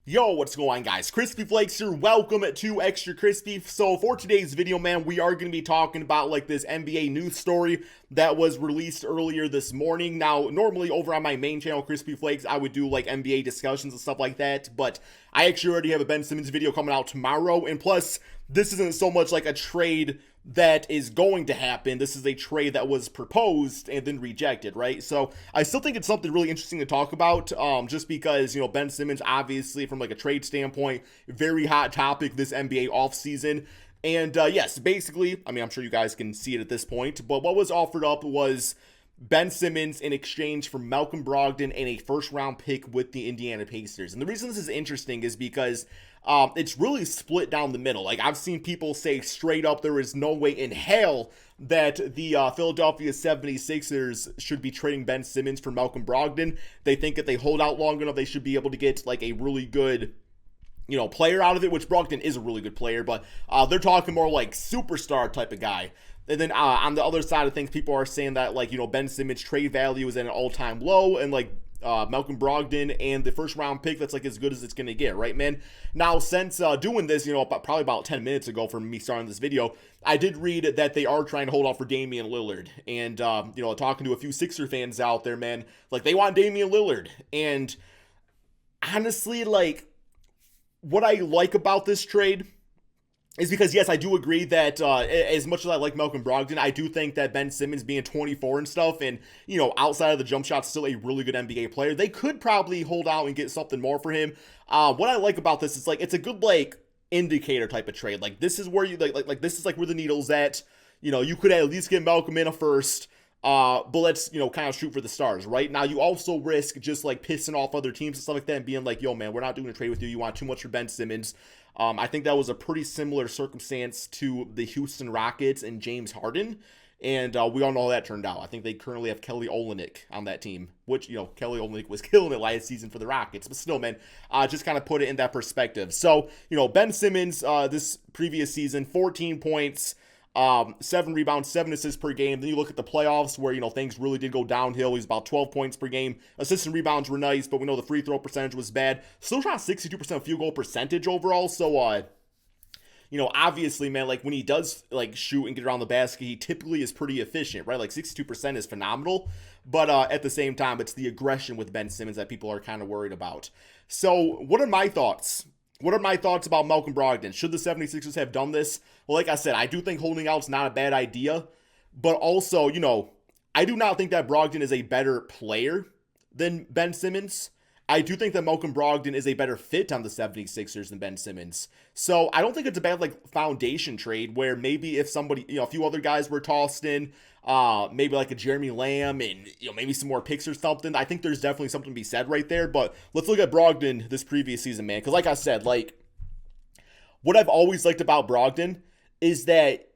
Yo, what's going on, guys? Crispy Flakes here. Welcome to Extra Crispy. So for today's video, man, we are going to be talking about like this NBA news story that was released earlier this morning. Now, normally over on my main channel, Crispy Flakes, I would do like NBA discussions and stuff like that, but I actually already have a Ben Simmons video coming out tomorrow, and plus, this isn't so much like a trade that is going to happen. This is a trade that was proposed and then rejected, right? So I still think it's something really interesting to talk about, just because, you know, Ben Simmons, obviously from like a trade standpoint, very hot topic this NBA offseason. And yes, basically, I mean, I'm sure you guys can see it at this point, but what was offered up was Ben Simmons in exchange for Malcolm Brogdon and a first round pick with the Indiana Pacers. And the reason this is interesting is because it's really split down the middle. Like, I've seen people say straight up there is no way in hell that the Philadelphia 76ers should be trading Ben Simmons for Malcolm Brogdon. They think if they hold out long enough, they should be able to get like a really good, you know, player out of it, which Brogdon is a really good player, but they're talking more like superstar type of guy. And then on the other side of things, people are saying that, like, you know, Ben Simmons' trade value is at an all-time low, and like Malcolm Brogdon and the first round pick, that's like as good as it's going to get, right, man? Now, since doing this, you know, probably about 10 minutes ago from me starting this video, I did read that they are trying to hold off for Damian Lillard. And, you know, talking to a few Sixer fans out there, man, like, they want Damian Lillard. And honestly, like, what I like about this trade is because, yes, I do agree that as much as I like Malcolm Brogdon, I do think that Ben Simmons being 24 and stuff and, you know, outside of the jump shot, still a really good NBA player. They could probably hold out and get something more for him. What I like about this is, like, it's a good, like, indicator type of trade. Like, this is where you, like this is, like, where the needle's at. You know, you could at least get Malcolm in a first. But let's, you know, kind of shoot for the stars, right? Now, you also risk just, like, pissing off other teams and stuff like that and being like, yo, man, we're not doing a trade with you. You want too much for Ben Simmons. I think that was a pretty similar circumstance to the Houston Rockets and James Harden. And we all know how that turned out. I think they currently have Kelly Olynyk on that team, which, you know, Kelly Olynyk was killing it last season for the Rockets. But still, man, just kind of put it in that perspective. So, you know, Ben Simmons, this previous season, 14 points, 7 rebounds, 7 assists per game. Then you look at the playoffs where, you know, things really did go downhill. He's about 12 points per game. Assists and rebounds were nice, but we know the free throw percentage was bad. Still shot 62% field goal percentage overall. So, you know, obviously, man, like when he does like shoot and get around the basket, he typically is pretty efficient, right? Like 62% is phenomenal. But at the same time, it's the aggression with Ben Simmons that people are kind of worried about. So what are my thoughts? What are my thoughts about Malcolm Brogdon? Should the 76ers have done this? Well, like I said, I do think holding out's not a bad idea. But also, you know, I do not think that Brogdon is a better player than Ben Simmons. I do think that Malcolm Brogdon is a better fit on the 76ers than Ben Simmons. So I don't think it's a bad, like, foundation trade where maybe if somebody, you know, a few other guys were tossed in, maybe like a Jeremy Lamb and, you know, maybe some more picks or something. I think there's definitely something to be said right there. But let's look at Brogdon this previous season, man. Because like I said, like, what I've always liked about Brogdon is that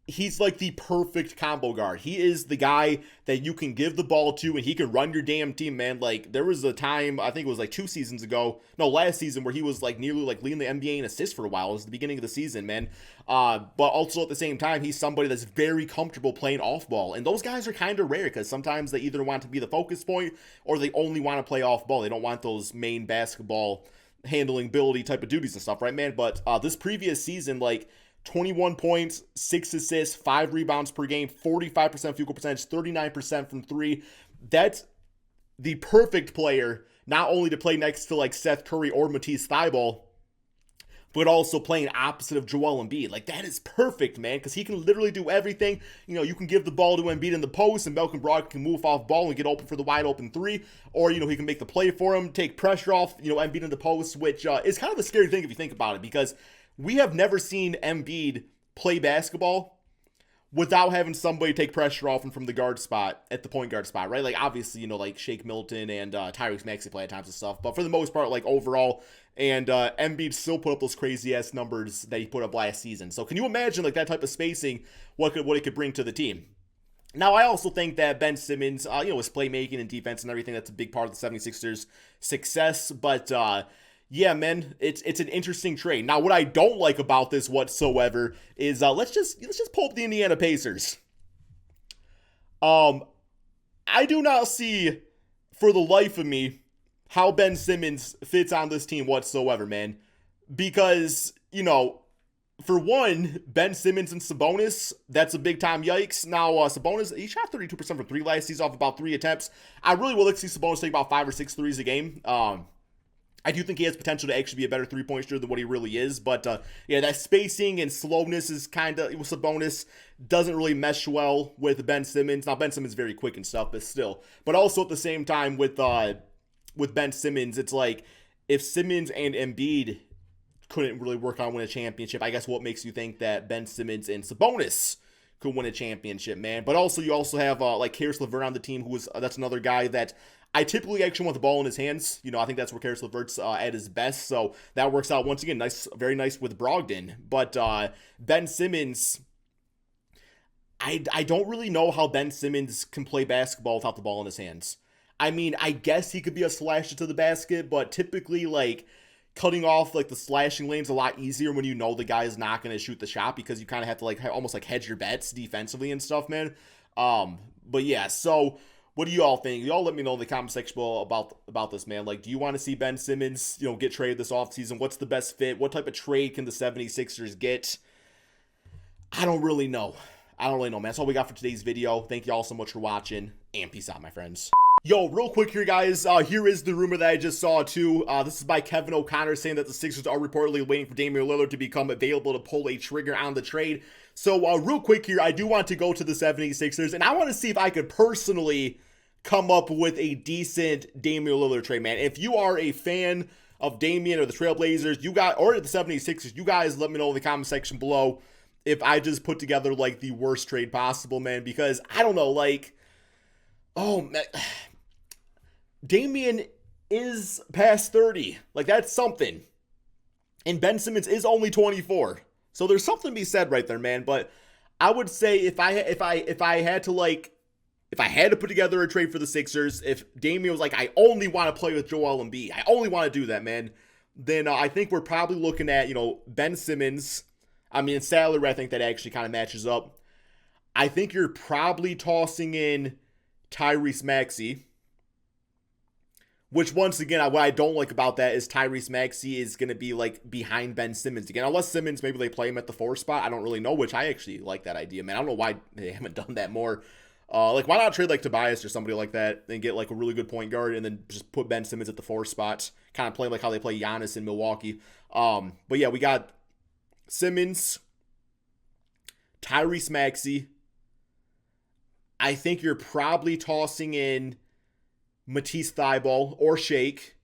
he's like the perfect combo guard. He is the guy that you can give the ball to and he can run your damn team, man. Like, there was a time, I think it was like 2 seasons ago, no, last season, where he was like nearly like leading the NBA in assists for a while. It was the beginning of the season, man. But also at the same time, he's somebody that's very comfortable playing off ball. And those guys are kind of rare because sometimes they either want to be the focus point or they only want to play off ball. They don't want those main basketball handling ability type of duties and stuff, right, man? But this previous season, like, 21 points, 6 assists, 5 rebounds per game, 45% field goal percentage, 39% from 3. That's the perfect player, not only to play next to like Seth Curry or Matisse Thybulle, but also playing opposite of Joel Embiid. Like, that is perfect, man, because he can literally do everything. You know, you can give the ball to Embiid in the post, and Malcolm Brogdon can move off ball and get open for the wide open 3, or, you know, he can make the play for him, take pressure off, you know, Embiid in the post, which is kind of a scary thing if you think about it, because we have never seen Embiid play basketball without having somebody take pressure off him from the guard spot at the point guard spot, right? Like, obviously, you know, like Shake Milton and Tyrese Maxey play at times and stuff, but for the most part, like, overall, and Embiid still put up those crazy-ass numbers that he put up last season. So can you imagine, like, that type of spacing, what it could bring to the team? Now, I also think that Ben Simmons, you know, his playmaking and defense and everything, that's a big part of the 76ers' success, but yeah, man, it's an interesting trade. Now, what I don't like about this whatsoever is let's just pull up the Indiana Pacers. I do not see, for the life of me, how Ben Simmons fits on this team whatsoever, man. Because, for one, Ben Simmons and Sabonis, that's a big time yikes. Now, Sabonis, he shot 32% from three last season off about 3 attempts. I really would like to see Sabonis take about 5 or 6 threes a game. I do think he has potential to actually be a better three-point shooter than what he really is. But, yeah, that spacing and slowness is kind of, with Sabonis, doesn't really mesh well with Ben Simmons. Now, Ben Simmons is very quick and stuff, but still. But also at the same time with Ben Simmons, it's like, if Simmons and Embiid couldn't really work on win a championship, I guess what makes you think that Ben Simmons and Sabonis could win a championship, man? But also, you also have, like, Caris LeVert on the team, that's another guy that I typically actually want the ball in his hands. I think that's where Caris LeVert's at his best. So that works out once again. Nice, very nice with Brogdon. But Ben Simmons, I don't really know how Ben Simmons can play basketball without the ball in his hands. I mean, I guess he could be a slasher to the basket, but typically, like, cutting off, like, the slashing lane's a lot easier when you know the guy is not going to shoot the shot, because you kind of have to, like, almost, like, hedge your bets defensively and stuff, man. But yeah, so what do you all think? Y'all let me know in the comment section below about this, man. Like, do you want to see Ben Simmons, get traded this offseason? What's the best fit? What type of trade can the 76ers get? I don't really know, man. That's all we got for today's video. Thank you all so much for watching, and peace out, my friends. Yo, real quick here, guys. Here is the rumor that I just saw, too. This is by Kevin O'Connor, saying that the Sixers are reportedly waiting for Damian Lillard to become available to pull a trigger on the trade. So, real quick here, I do want to go to the 76ers, and I want to see if I could personally come up with a decent Damian Lillard trade, man. If you are a fan of Damian or the Trailblazers, or the 76ers, you guys let me know in the comment section below if I just put together, like, the worst trade possible, man. Because, I don't know, like, oh, man, Damian is past 30. Like, that's something. And Ben Simmons is only 24. So there's something to be said right there, man. But I would say if I had to put together a trade for the Sixers, if Damian was like, I only want to play with Joel Embiid, I only want to do that, man, then I think we're probably looking at, Ben Simmons. I mean, in salary, I think that actually kind of matches up. I think you're probably tossing in Tyrese Maxey, which, once again, what I don't like about that is Tyrese Maxey is going to be, like, behind Ben Simmons again. Unless Simmons, maybe they play him at the 4 spot. I don't really know, which I actually like that idea, man. I don't know why they haven't done that more. Like, why not trade, like, Tobias or somebody like that and get, like, a really good point guard and then just put Ben Simmons at the 4 spot, kind of play like how they play Giannis in Milwaukee. But, yeah, we got Simmons, Tyrese Maxey. I think you're probably tossing in Matisse Thybulle or Shake.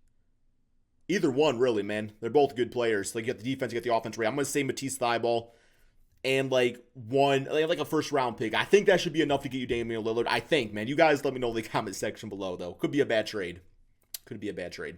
Either one, really, man. They're both good players. Like, you get the defense, you get the offense rate. I'm going to say Matisse Thybulle and, like a first-round pick. I think that should be enough to get you Damian Lillard. I think, man. You guys let me know in the comment section below, though. Could be a bad trade. Could be a bad trade.